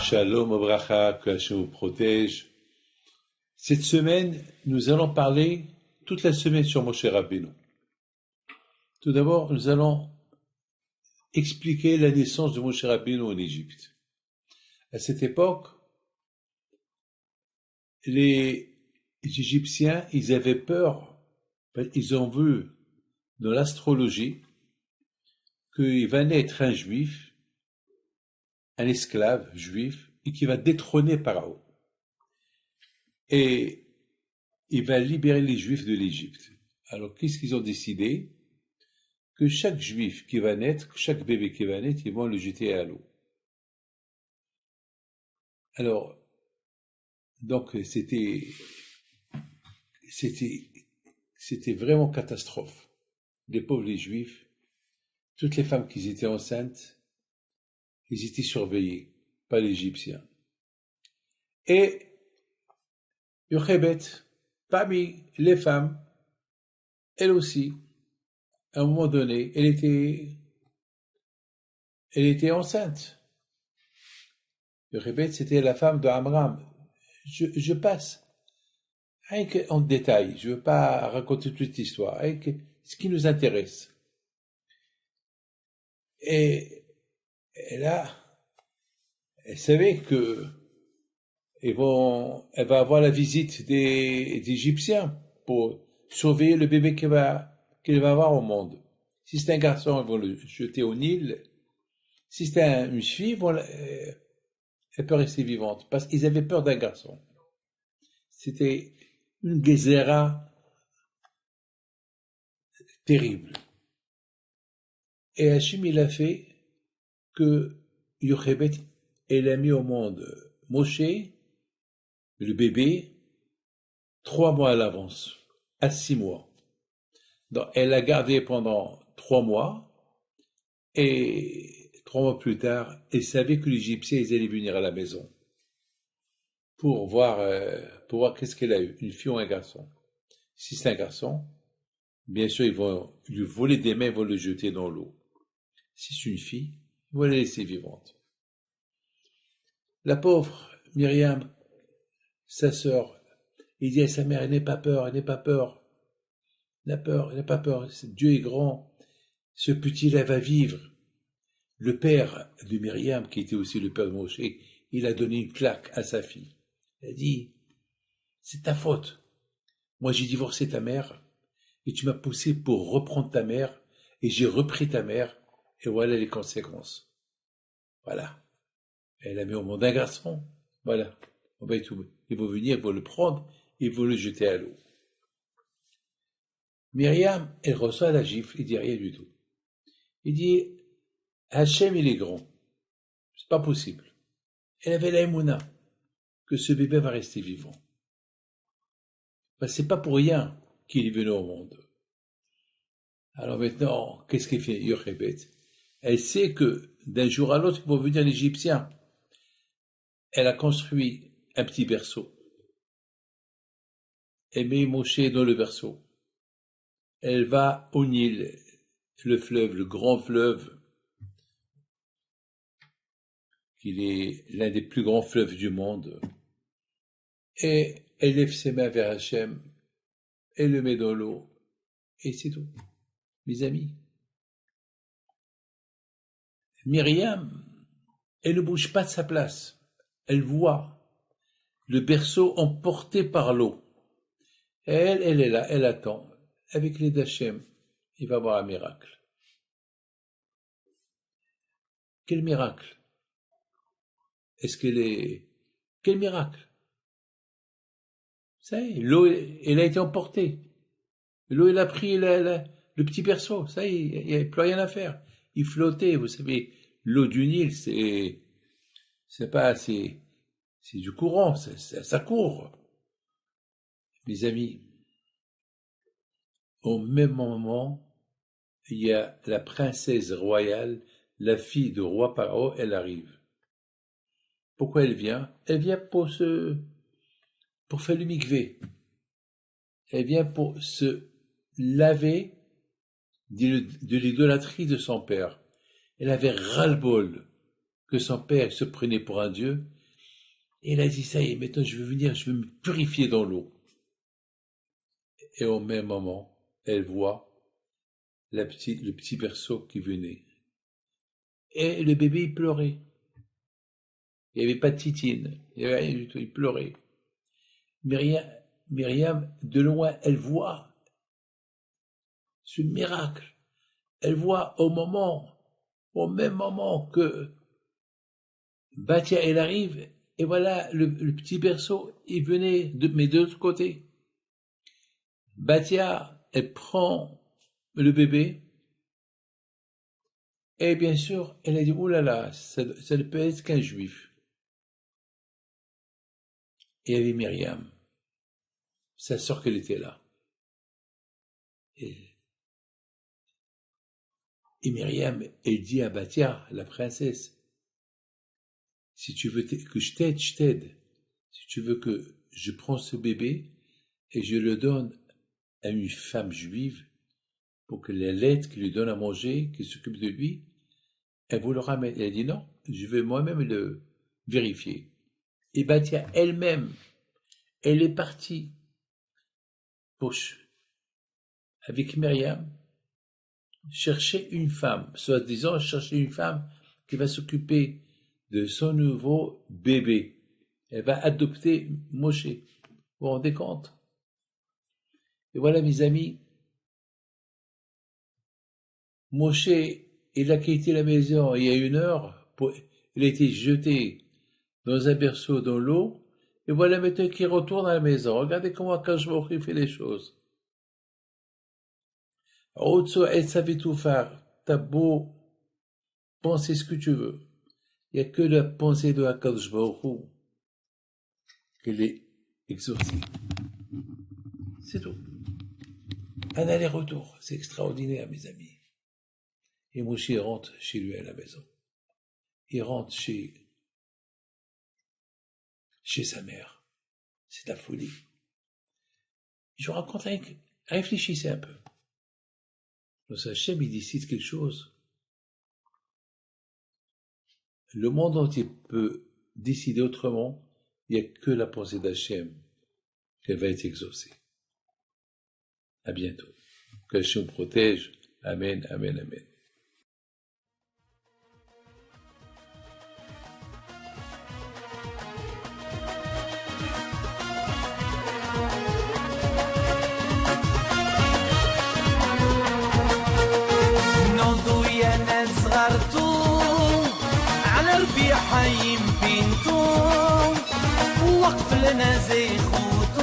Shalom Obracha, que Hachem vous protège. Cette semaine, nous allons parler toute la semaine sur Moshe Rabbeinu. Tout d'abord, nous allons expliquer la naissance de Moshe Rabbeinu en Égypte. À cette époque, les Égyptiens, ils avaient peur, ils ont vu dans l'astrologie qu'il va naître un juif, un esclave juif, et qui va détrôner Pharaon. Et il va libérer les Juifs de l'Égypte. Alors, qu'est-ce qu'ils ont décidé? Que chaque Juif qui va naître, chaque bébé qui va naître, ils vont le jeter à l'eau. Alors, donc, c'était vraiment catastrophe. Les pauvres, les Juifs, toutes les femmes qui étaient enceintes, ils étaient surveillés par les Égyptiens. Et Yochebed, parmi les femmes, elle aussi, à un moment donné, elle était enceinte. Yochebed, c'était la femme de Amram. Je passe en détail, je ne veux pas raconter toute l'histoire, avec ce qui nous intéresse. Et là, elle savait que elle va avoir la visite des Égyptiens pour surveiller le bébé qu'elle va avoir au monde. Si c'est un garçon, ils vont le jeter au Nil. Si c'est une fille, elle peut rester vivante. Parce qu'ils avaient peur d'un garçon. C'était une gezéra terrible. Et Hachim, il a fait que Yochebed, elle a mis au monde Moshe, le bébé, 3 mois à l'avance, à 6 mois. Donc, elle l'a gardé pendant 3 mois, et 3 mois plus tard, elle savait que les Égyptiens, ils allaient venir à la maison pour voir qu'est-ce qu'elle a eu, une fille ou un garçon. Si c'est un garçon, bien sûr, ils vont lui voler des mains, ils vont le jeter dans l'eau. Si c'est une fille, ils vont la laisser vivante. La pauvre Myriam, sa sœur, il dit à sa mère, n'aie pas peur, n'aie pas peur. N'aie pas peur, Dieu est grand, ce petit-là va vivre. Le père de Myriam, qui était aussi le père de Moshe, il a donné une claque à sa fille. Il a dit, c'est ta faute. Moi, j'ai divorcé ta mère, et tu m'as poussé pour reprendre ta mère, et j'ai repris ta mère, et voilà les conséquences. Voilà. Elle a mis au monde un garçon. Voilà. Ils vont venir, ils vont le prendre, ils vont le jeter à l'eau. Myriam, elle reçoit la gifle, il dit rien du tout. Il dit, Hachem, il est grand. C'est pas possible. Elle avait la émouna que ce bébé va rester vivant. C'est pas pour rien qu'il est venu au monde. Alors maintenant, qu'est-ce qu'elle fait, Yochebed? Elle sait que d'un jour à l'autre, ils vont venir les Égyptiens. Elle a construit un petit berceau. Elle met Moshe dans le berceau. Elle va au Nil, le fleuve, le grand fleuve, qui est l'un des plus grands fleuves du monde. Et elle lève ses mains vers Hachem, elle le met dans l'eau, et c'est tout. Mes amis, Myriam, elle ne bouge pas de sa place. Elle voit le berceau emporté par l'eau. Elle est là, elle attend. Avec l'aide d'Hachem, il va avoir un miracle. Quel miracle? Quel miracle? Ça y est, l'eau, elle a été emportée. L'eau, elle a pris le petit berceau. Ça y est, il n'y avait plus rien à faire. Il flottait, vous savez. L'eau du Nil, c'est du courant, ça court. Mes amis, au même moment, il y a la princesse royale, la fille du roi Pharaon, elle arrive. Pourquoi elle vient? Elle vient pour faire le mikvé. Elle vient pour se laver de l'idolâtrie de son père. Elle avait ras-le-bol que son père se prenait pour un dieu, Et elle a dit, ça y est, maintenant je veux venir, je veux me purifier dans l'eau. Et au même moment, elle voit le petit berceau qui venait. Et le bébé, il pleurait. Il n'y avait pas de titine, il n'y avait rien du tout, il pleurait. Myriam, de loin, elle voit ce miracle. Elle voit au même moment que Batia, elle arrive, et voilà, le petit berceau, il venait mais de l'autre côté. Batia, elle prend le bébé, et bien sûr, elle a dit, oh là là, ça ne peut être qu'un juif. Et il y avait Myriam, sa sœur qu'elle était là. Et Myriam, elle dit à Batia, la princesse, si tu veux que je t'aide, je t'aide. Si tu veux que je prends ce bébé et je le donne à une femme juive pour que la lettre qui lui donne à manger, qui s'occupe de lui, elle vous le ramène. Elle dit non, je vais moi-même le vérifier. Et Batia elle-même, elle est partie avec Myriam chercher une femme, soi-disant chercher une femme qui va s'occuper de son nouveau bébé. Elle va adopter Moshe. Vous vous rendez compte? Et voilà, mes amis, Moshe, il a quitté la maison il y a 1 heure, il a été jeté dans un berceau dans l'eau, et voilà maintenant qu'il retourne à la maison. Regardez comment Akadosh Baruch Hu fait les choses. Otso, elle savait tout faire. T'as beau penser ce que tu veux. Il n'y a que la pensée de Akadosh Baruch Hu qu'elle est exaucée. C'est tout. Un aller-retour. C'est extraordinaire, mes amis. Et Moshe rentre chez lui à la maison. Il rentre chez sa mère. C'est la folie. Je vous raconte rien que... Réfléchissez un peu. Lorsque Hachem, il décide quelque chose, le monde entier peut décider autrement, il n'y a que la pensée d'Hachem qu'elle va être exaucée. À bientôt. Que Hachem protège. Amen, amen, amen. حيم بنتو وقف لنا زي خوت